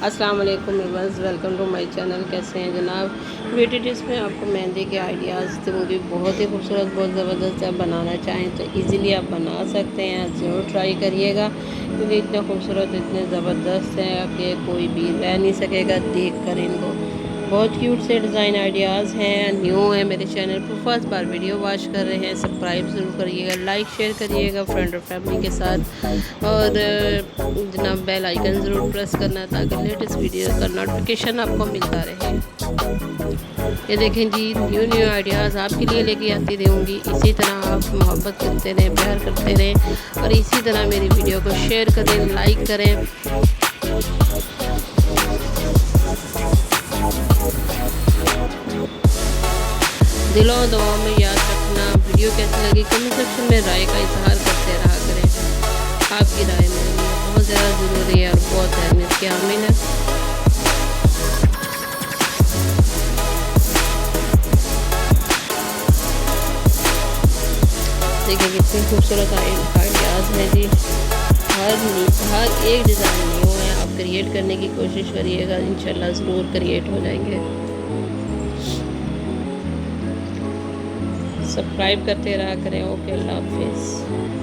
अस्सलाम वालेकुम viewers, welcome to my channel. कैसे हैं जनाब? ब्यूटी टिप्स में आपको मेहंदी के आइडियाज़ दूँगी। बहुत ही खूबसूरत, बहुत ज़बरदस्त। आप बनाना चाहें तो इजीली आप बना सकते हैं। ज़रूर ट्राई करिएगा क्योंकि इतना खूबसूरत, इतने ज़बरदस्त हैं कि कोई भी रह नहीं सकेगा देख कर इनको। बहुत क्यूट से डिज़ाइन आइडियाज़ हैं। न्यू है मेरे चैनल पर, फर्स्ट बार वीडियो वॉच कर रहे हैं, सब्सक्राइब ज़रूर करिएगा, लाइक शेयर करिएगा फ्रेंड और फैमिली के साथ, और जनाब बेल आइकन ज़रूर प्रेस करना ताकि लेटेस्ट वीडियो का नोटिफिकेशन आपको मिलता रहे। ये देखें जी, न्यू आइडियाज़ आपके लिए लेके आती रहूँगी। इसी तरह आप मोहब्बत करते रहें, प्यार करते रहें और इसी तरह मेरी वीडियो को शेयर करें, लाइक करें। दिलों दुआओं में याद रखना। वीडियो कैसी लगी कमेंट सेक्शन में राय का इजहार करते रहा करें। आपकी राय मेरे लिए बहुत ज़्यादा ज़रूरी है और बहुत अहमियत की हामिल है। देखिए कितनी खूबसूरत आइडियाज़ हैं जी। हर एक डिज़ाइन न्यू है। आप क्रिएट करने की कोशिश करिएगा, इंशाल्लाह ज़रूर क्रिएट हो जाएंगे। सब्सक्राइब करते रहा करें। ओके, अल्लाह हाफिज़।